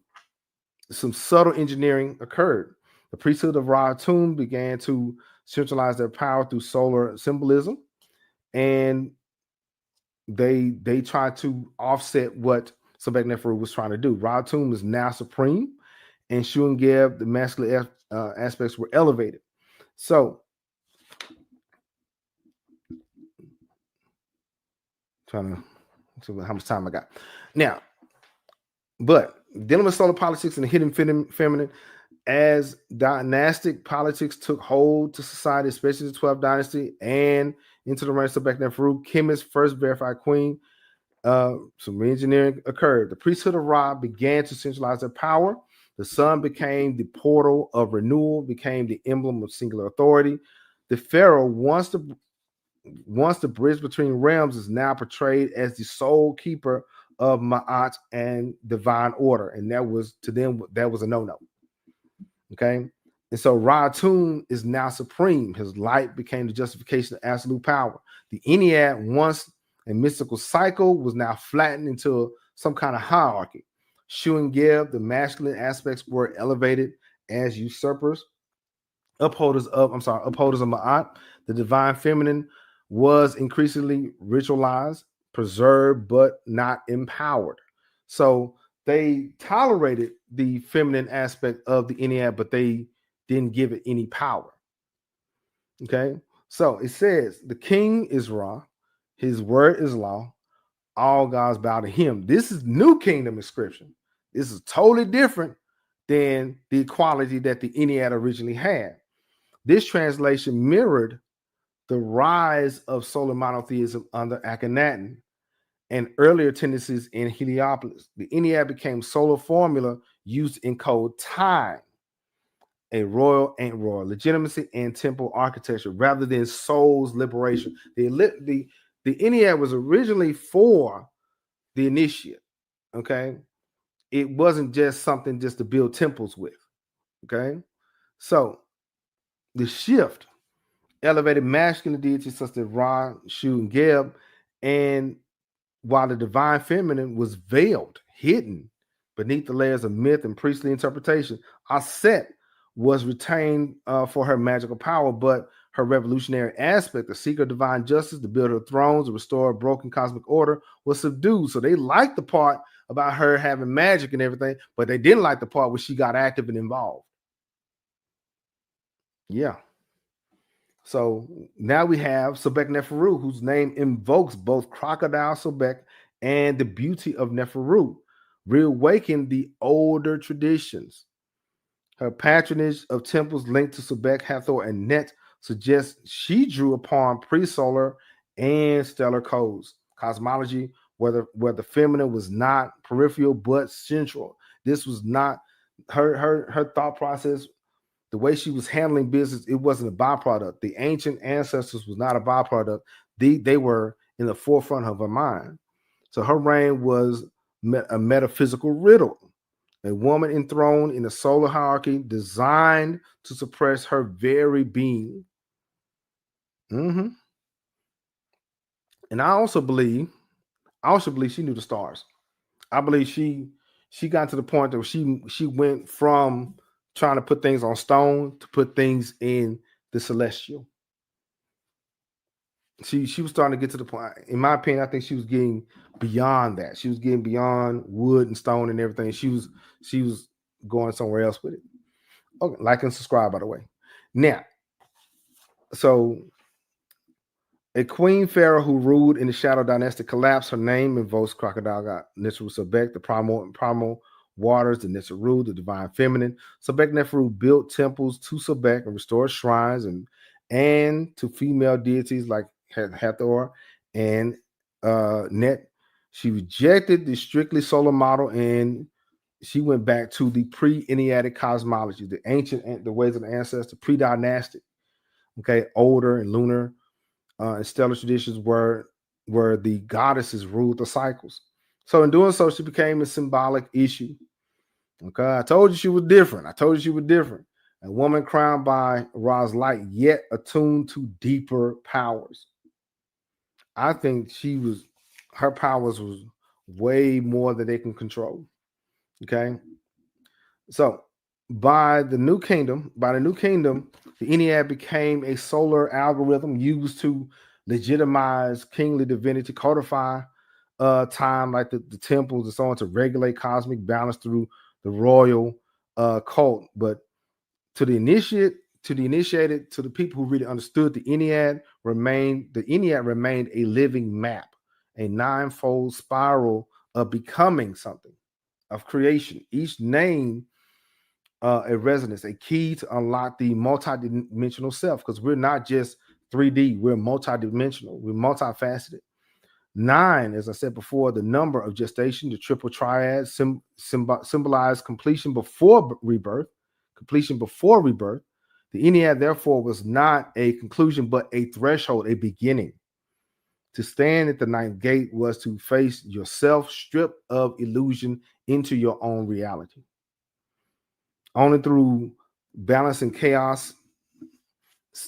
subtle engineering occurred. The priesthood of Atum began to centralize their power through solar symbolism, and they tried to offset what Sobekneferu was trying to do. Atum is now supreme, and Shungeb, the masculine aspects were elevated. So, trying to see how much time I got now. But dealing with solar politics and the hidden feminine, as dynastic politics took hold to society, especially the 12th dynasty and into the reign of Sobekneferu, Kemet's first verified queen, some re-engineering occurred. The priesthood of Ra began to centralize their power. The sun became the portal of renewal, became the emblem of singular authority. The Pharaoh, once the bridge between realms, is now portrayed as the sole keeper of Ma'at and divine order. And that was, to them, that was a no-no. Okay. And so Ra-Atum is now supreme. His light became the justification of absolute power. The Ennead, once a mystical cycle, was now flattened into some kind of hierarchy. Shu and Geb, the masculine aspects, were elevated as usurpers, upholders of Ma'at. The divine feminine was increasingly ritualized, preserved, but not empowered. So they tolerated the feminine aspect of the Ennead, but they didn't give it any power. Okay, so it says the king is Ra, his word is law, all gods bow to him. This is new kingdom inscription. This is totally different than the equality that the Ennead originally had. This translation mirrored the rise of solar monotheism under Akhenaten and earlier tendencies in Heliopolis. The Ennead became solar formula used in code time, a royal and royal legitimacy and temple architecture rather than soul's liberation. The Ennead was originally for the initiate. Okay, it wasn't just something just to build temples with. Okay, so the shift elevated masculine deities such as Ra, Shu, and Geb, and while the divine feminine was veiled, hidden beneath the layers of myth and priestly interpretation, Aset was retained for her magical power, but her revolutionary aspect, the seeker of divine justice, the builder of thrones, the restorer of broken cosmic order, was subdued. So they liked the part about her having magic and everything, but they didn't like the part where she got active and involved. Yeah. So now we have Sobekneferu, whose name invokes both crocodile Sobek and the beauty of Neferu, reawaken the older traditions. Her patronage of temples linked to Sobek, Hathor, and Net suggests she drew upon pre-solar and stellar codes, cosmology, where the feminine was not peripheral but central. This was not her thought process. The way she was handling business, it wasn't a byproduct. The ancient ancestors was not a byproduct. They were in the forefront of her mind. So her reign was a metaphysical riddle. A woman enthroned in a solar hierarchy designed to suppress her very being. And I also believe she knew the stars. I believe she got to the point that she went from trying to put things on stone to put things in the celestial. She was starting to get to the point. In my opinion, I think she was getting beyond that. She was getting beyond wood and stone and everything. She was going somewhere else with it. Okay, like and subscribe, by the way. Now, so a queen pharaoh who ruled in the shadow dynastic collapse. Her name invokes crocodile god Nisru Sobek, the primal waters, the Neteru, the divine feminine. Sobekneferu built temples to Sobek and restored shrines and to female deities like Hathor and Net. She rejected the strictly solar model and she went back to the pre-Enneadic cosmology, the ancient, the ways of the ancestors, pre-dynastic, okay, older and lunar and stellar traditions where the goddesses ruled the cycles. So in doing so, she became a symbolic issue. Okay, I told you she was different. A woman crowned by Ra's light, yet attuned to deeper powers. I think her powers was way more than they can control. Okay, so by the new kingdom, the Ennead became a solar algorithm used to legitimize kingly divinity, codify time like the temples and so on to regulate cosmic balance through the royal cult. But to the initiated, to the people who really understood, the Ennead remained a living map, a ninefold spiral of becoming something, of creation. Each name a resonance, a key to unlock the multidimensional self, because we're not just 3D, we're multidimensional, we're multifaceted. 9, as I said before, the number of gestation, the triple triad symbolized completion before rebirth. The Ennead, therefore, was not a conclusion, but a threshold, a beginning. To stand at the 9th gate was to face yourself, stripped of illusion, into your own reality. Only through balance and chaos,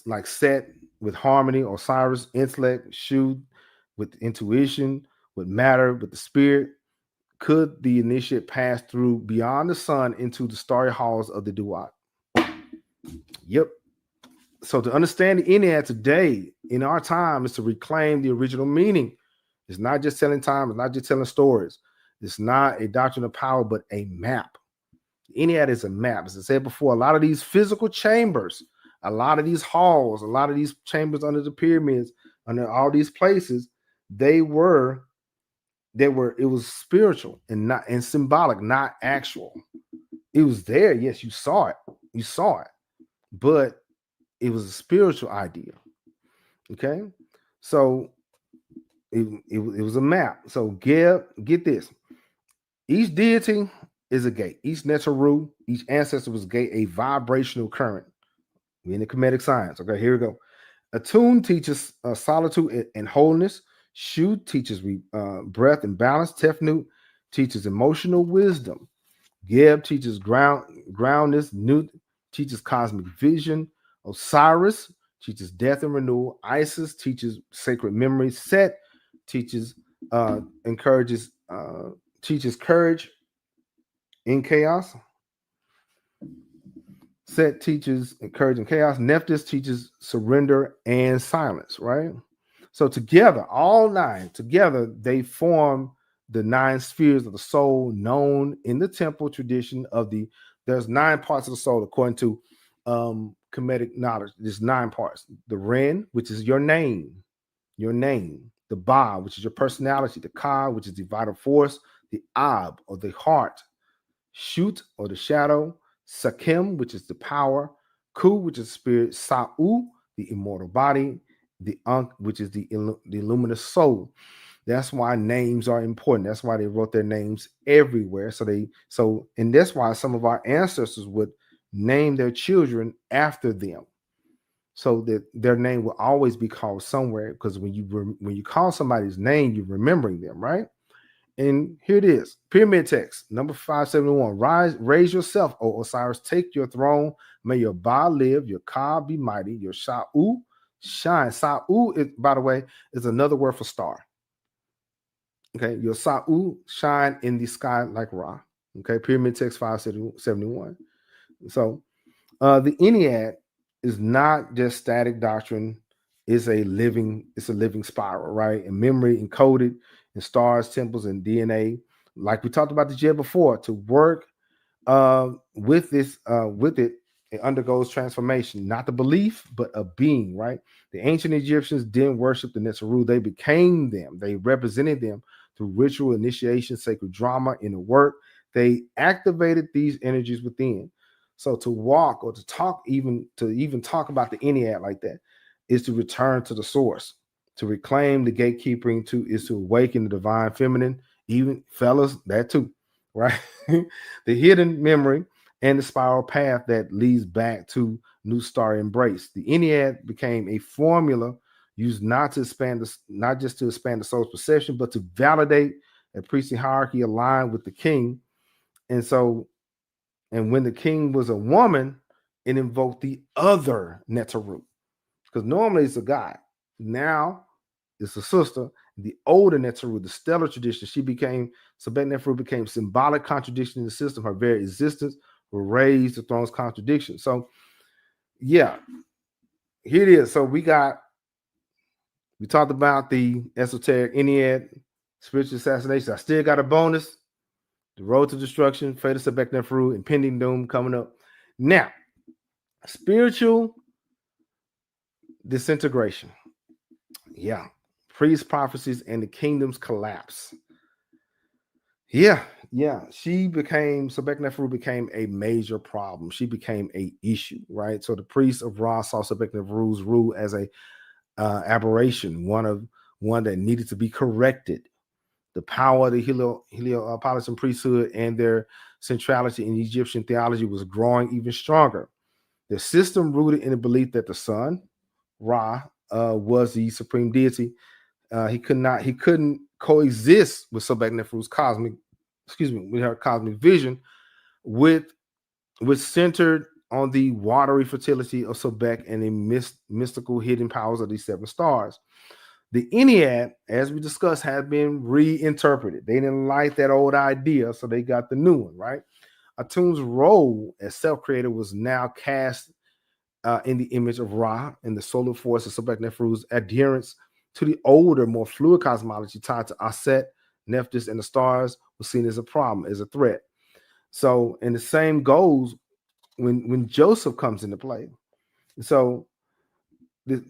like Set with harmony, Osiris, intellect, Shu with intuition, with matter, with the spirit, could the initiate pass through beyond the sun into the starry halls of the Duat. Yep. So to understand the Ennead today, in our time, is to reclaim the original meaning. It's not just telling time, it's not just telling stories. It's not a doctrine of power, but a map. Ennead is a map. As I said before, a lot of these physical chambers, a lot of these halls, a lot of these chambers under the pyramids, under all these places, it was spiritual and symbolic, not actual. It was there. Yes, you saw it, but it was a spiritual idea. Okay. So it was a map. So get this. Each deity is a gate. Each Neteru, each ancestor was a gate, a vibrational current. We're in the Kemetic science. Okay, here we go. Atum teaches solitude and wholeness. Shu teaches breath and balance. Tefnut teaches emotional wisdom. Geb teaches groundness. Nut teaches cosmic vision. Osiris teaches death and renewal. Isis teaches sacred memory. Set teaches teaches courage in chaos. Set teaches encouraging chaos. Nephthys teaches surrender and silence, right? So together, all 9 together, they form the 9 spheres of the soul known in the temple tradition there's 9 parts of the soul according to Kemetic knowledge. There's 9 parts. The Ren, which is your name. The Ba, which is your personality. The Ka, which is the vital force. The Ab, or the heart. Shut, or the shadow. Sakim, which is the power. Ku, which is spirit. Sa'u, the immortal body. The Ankh, which is the luminous soul. That's why names are important. That's why they wrote their names everywhere. And that's why some of our ancestors would name their children after them, so that their name will always be called somewhere. Because when you call somebody's name, you're remembering them, right? And here it is. Pyramid text, number 571. Raise yourself, O Osiris. Take your throne. May your Ba live. Your Ka be mighty. Your Sha'u shine. Sa'u, by the way, is another word for star. Okay. Your Sa'u shine in the sky like Ra. Okay. Pyramid text 571. So the Ennead is not just static doctrine. It's a living spiral, right? And memory encoded in stars, temples, and DNA. Like we talked about the Jed before, to work with it undergoes transformation, not the belief, but a being, right? The ancient Egyptians didn't worship the Neteru. They became them. They represented them through ritual, initiation, sacred drama, inner work. they activated these energies within. So to walk or to talk, even talk about the Ennead like that, is to return to the source, to reclaim the gatekeeping, is to awaken the divine feminine, even fellas, that too, right? The hidden memory and the spiral path that leads back to new star embrace. The Ennead became a formula used not just to expand the soul's perception, but to validate a priestly hierarchy aligned with the king. And so, and when the king was a woman, it invoked the other Neteru, because normally it's a guy. Now it's a sister. The older Neteru, the stellar tradition, Sobekneferu became symbolic contradiction in the system. Her very existence will raise the throne's contradiction. So, yeah, here it is. So we talked about the esoteric Ennead, spiritual assassination. I still got a bonus. The road to destruction, fate of Sobekneferu, impending doom coming up. Now, spiritual disintegration. Yeah. Priest prophecies and the kingdom's collapse. Yeah. Sobekneferu became a major problem. She became a issue, right? So the priests of Ra saw Sobekneferu's rule as a aberration, one that needed to be corrected. The power of the Heliopolitan priesthood and their centrality in Egyptian theology was growing even stronger. The system rooted in the belief that the sun, Ra, was the supreme deity. He couldn't coexist with Sobekneferu's with her cosmic vision, which centered on the watery fertility of Sobek and the mystical hidden powers of these seven stars. The Ennead, as we discussed, has been reinterpreted. They didn't like that old idea, so they got the new one, right? Atum's role as self-creator was now cast in the image of Ra and the solar force of Sobekneferu's adherence to the older, more fluid cosmology tied to Aset, Nephthys, and the stars was seen as a problem, as a threat. So, and the same goes when Joseph comes into play. So, the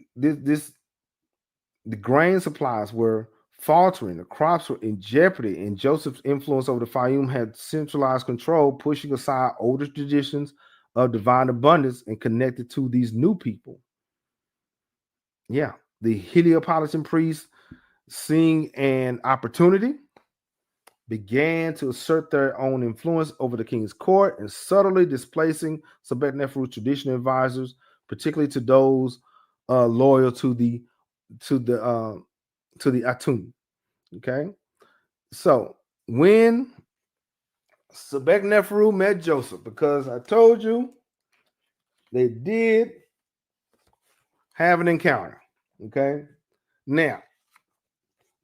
grain supplies were faltering, the crops were in jeopardy, and Joseph's influence over the Fayum had centralized control, pushing aside older traditions of divine abundance and connected to these new people. Yeah, the Heliopolitan priests, seeing an opportunity, began to assert their own influence over the king's court and subtly displacing Sobekneferu's traditional advisors, particularly to those loyal to the Atum. Okay, so when Sobekneferu met Joseph, because I told you they did have an encounter. Okay, now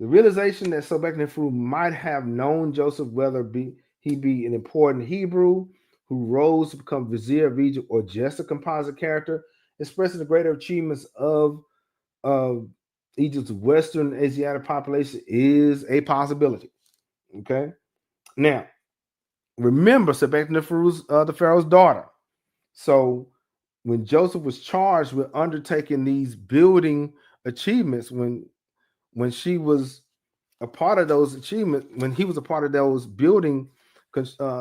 the realization that Sobekneferu might have known Joseph, whether he be an important Hebrew who rose to become vizier of Egypt or just a composite character, expressing the greater achievements of Egypt's Western Asiatic population, is a possibility. Okay, now remember, Sobekneferu's the Pharaoh's daughter. So when Joseph was charged with undertaking these building achievements, when she was a part of those achievements, when he was a part of those building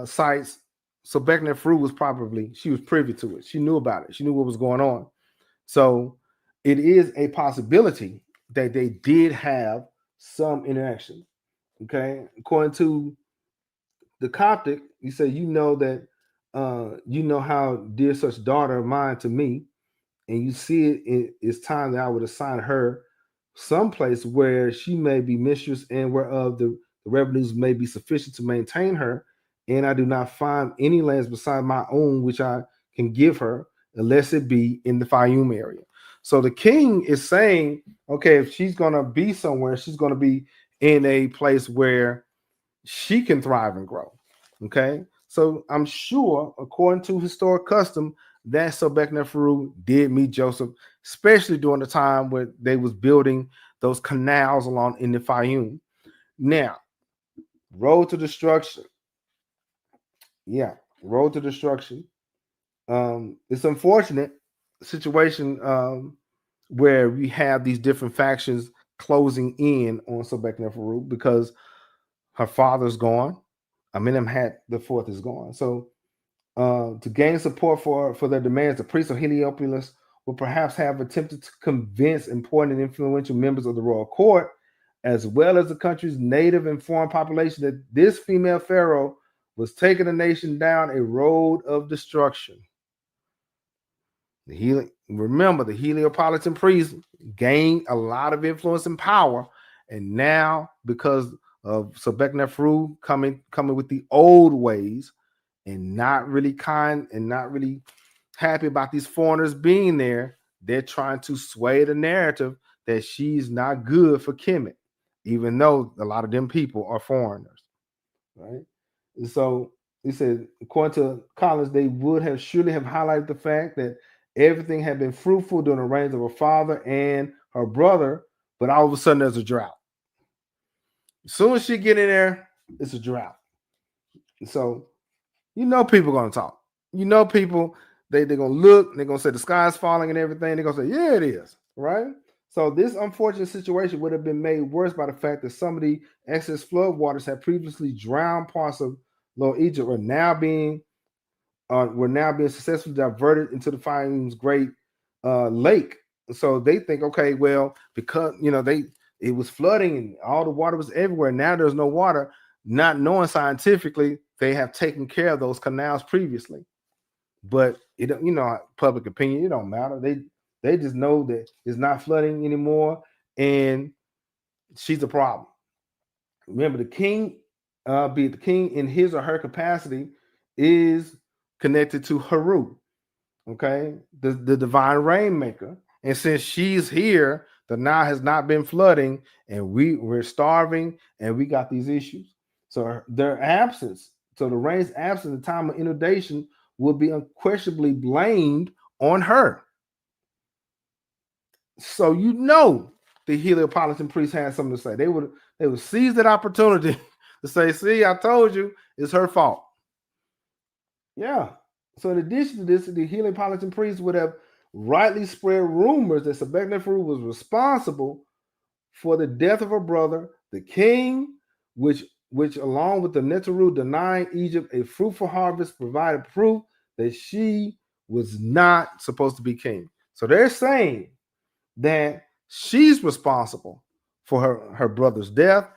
sites, Sobekneferu was privy to it. She knew about it. She knew what was going on. So it is a possibility that they did have some interaction. Okay, according to the Coptic, he said, you know how dear such daughter of mine to me, and you see it's time that I would assign her someplace where she may be mistress and whereof the revenues may be sufficient to maintain her. And I do not find any lands beside my own which I can give her, unless it be in the Fayum area. So the king is saying, okay, if she's going to be somewhere, she's going to be in a place where she can thrive and grow. Okay. So I'm sure, according to historic custom, that Sobekneferu did meet Joseph, especially during the time where they was building those canals along in the Fayum. Now, road to destruction. Yeah, road to destruction. It's unfortunate situation where we have these different factions closing in on Sobekneferu because her father's gone. Amenemhat the fourth is gone. So to gain support for their demands, the priests of Heliopolis would perhaps have attempted to convince important and influential members of the royal court, as well as the country's native and foreign population, that this female pharaoh was taking the nation down a road of destruction. Remember, the Heliopolitan priests gained a lot of influence and power, and now because of Sobekneferu coming with the old ways and not really kind and not really happy about these foreigners being there, they're trying to sway the narrative that she's not good for Kemet, even though a lot of them people are foreigners, right? And so he said, according to Collins, they would have surely have highlighted the fact that everything had been fruitful during the reigns of her father and her brother, but all of a sudden there's a drought. As soon as she get in there, it's a drought. So people are gonna talk. People they're gonna look, they're gonna say the sky's falling and everything. They're gonna say, yeah, it is, right? So this unfortunate situation would have been made worse by the fact that some of the excess flood waters had previously drowned parts of Lower Egypt were now being successfully diverted into the Pharos Great Lake. So they think, okay, well, because it was flooding and all the water was everywhere. Now there's no water. Not knowing scientifically, they have taken care of those canals previously. But public opinion, it don't matter. They just know that it's not flooding anymore, and she's a problem. Remember, the king, be it the king in his or her capacity, is connected to Heru, okay, the divine rainmaker. And since she's here, the Nile has not been flooding, and we're starving, and we got these issues. So their absence, so the rain's absence at the time of inundation will be unquestionably blamed on her. So the Heliopolitan priests had something to say. They would seize that opportunity to say, see, I told you, it's her fault. Yeah. So in addition to this, the Heliopolitan priests would have rightly spread rumors that Sobekneferu was responsible for the death of her brother, the king, which along with the Neteru denying Egypt a fruitful harvest, provided proof that she was not supposed to be king. So they're saying that she's responsible for her brother's death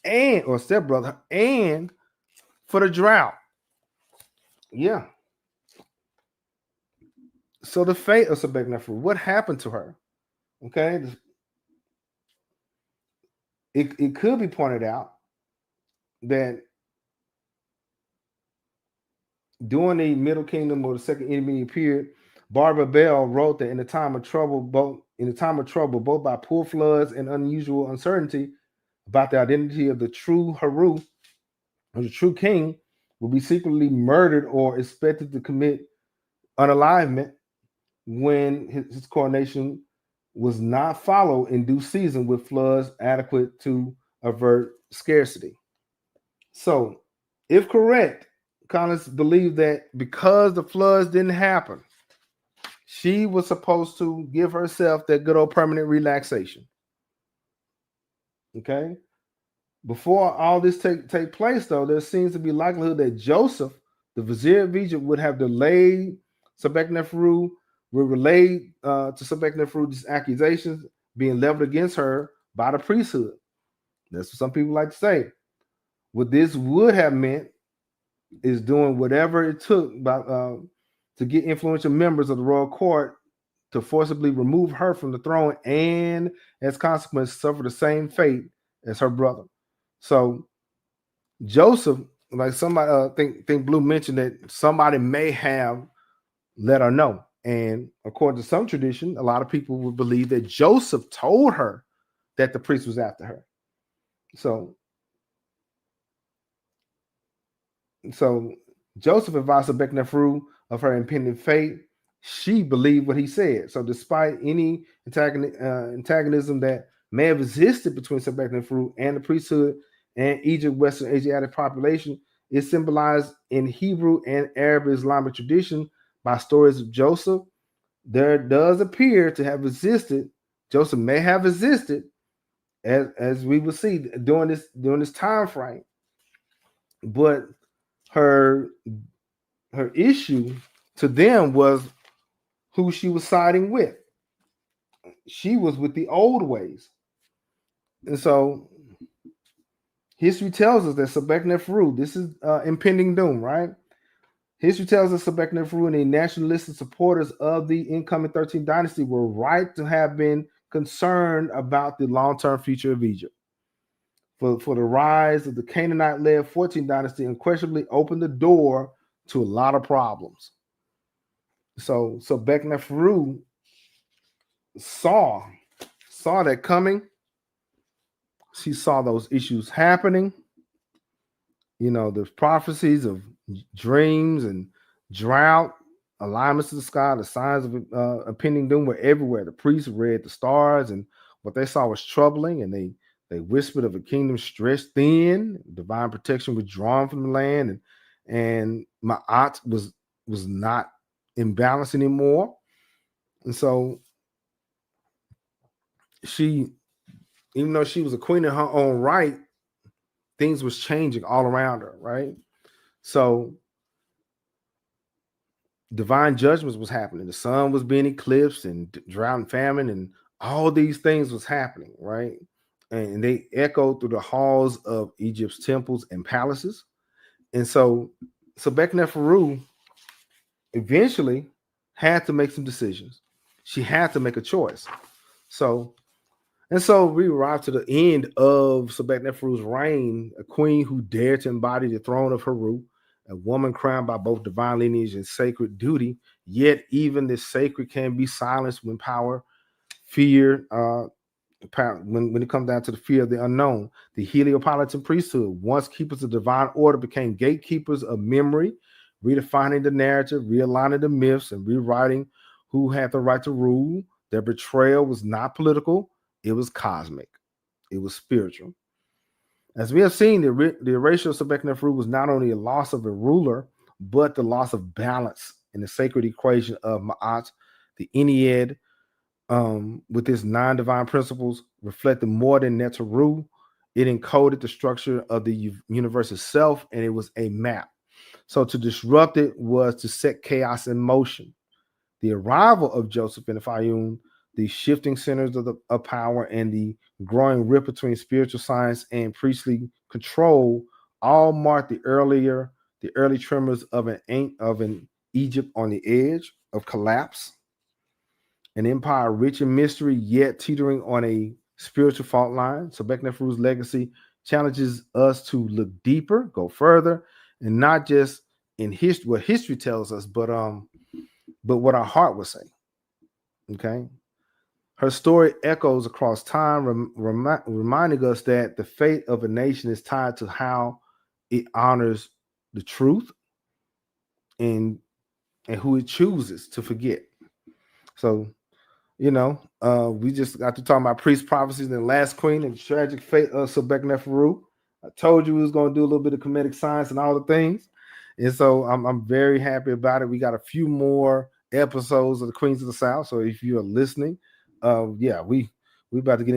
or stepbrother and for the drought. Yeah. So the fate of Sobekneferu, what happened to her? Okay. It could be pointed out that during the Middle Kingdom or the Second Intermediate period, Barbara Bell wrote that in the time of trouble, both by poor floods and unusual uncertainty about the identity of the true Heru, or the true king, will be secretly murdered or expected to commit unalivement when his coronation was not followed in due season with floods adequate to avert scarcity. So, if correct, Collins believed that because the floods didn't happen, she was supposed to give herself that good old permanent relaxation. Okay. Before all this take place, though, there seems to be likelihood that Joseph, the vizier of Egypt, would have delayed Sobekneferu, would relay to Sobekneferu these accusations being leveled against her by the priesthood. That's what some people like to say. What this would have meant is doing whatever it took to get influential members of the royal court to forcibly remove her from the throne, and as consequence, suffer the same fate as her brother. So Joseph, like somebody, think Blue mentioned that somebody may have let her know. And according to some tradition, a lot of people would believe that Joseph told her that the priest was after her. So Joseph advised Sobekneferu of her impending fate. She believed what he said. So despite any antagonism that may have existed between Sobekneferu and the priesthood and Egypt, Western Asiatic population, is symbolized in Hebrew and Arab Islamic tradition by stories of Joseph. There does appear to have existed, Joseph may have existed, as we will see during this time frame. But her issue to them was who she was siding with. She was with the old ways. And so history tells us that Sobekneferu, this is impending doom, right? History tells us Sobekneferu and the nationalistic supporters of the incoming 13th dynasty were right to have been concerned about the long-term future of Egypt. For the rise of the Canaanite-led 14th dynasty unquestionably opened the door to a lot of problems. So Sobekneferu saw that coming. She saw those issues happening. You know, the prophecies of dreams and drought, alignments to the sky, the signs of impending doom were everywhere. The priests read the stars, and what they saw was troubling, and they whispered of a kingdom stretched thin, divine protection withdrawn from the land, and Ma'at was not in balance anymore. And so she, even though she was a queen in her own right, things was changing all around her, right? So divine judgments was happening. The sun was being eclipsed, and drought and famine, and all these things was happening, right? And they echoed through the halls of Egypt's temples and palaces. And so Sobekneferu eventually had to make some decisions. She had to make a choice. So we arrived to the end of Sobekneferu's reign, a queen who dared to embody the throne of Heru, a woman crowned by both divine lineage and sacred duty. Yet even this sacred can be silenced when fear, when it comes down to the fear of the unknown. The Heliopolitan priesthood, once keepers of divine order, became gatekeepers of memory, redefining the narrative, realigning the myths, and rewriting who had the right to rule. Their betrayal was not political. It was cosmic. It was spiritual. As we have seen, the erasure of Sobekneferu was not only a loss of a ruler, but the loss of balance in the sacred equation of Ma'at. The Ennead, with its 9 divine principles, reflected more than Neteru. It encoded the structure of the universe itself, and it was a map. So to disrupt it was to set chaos in motion. The arrival of Joseph and Fayum, the shifting centers of power, and the growing rift between spiritual science and priestly control all marked the early tremors of an Egypt on the edge of collapse, an empire rich in mystery yet teetering on a spiritual fault line. Sobekneferu's legacy challenges us to look deeper, go further, and not just in history, what history tells us, but what our heart would say. Okay. Her story echoes across time, reminding us that the fate of a nation is tied to how it honors the truth and who it chooses to forget. So, we just got to talk about priest prophecies and the last queen and the tragic fate of Sobekneferu. I told you we was going to do a little bit of Kemetic science and all the things. And so I'm very happy about it. We got a few more episodes of the Queens of the South. So if you are listening, we about to get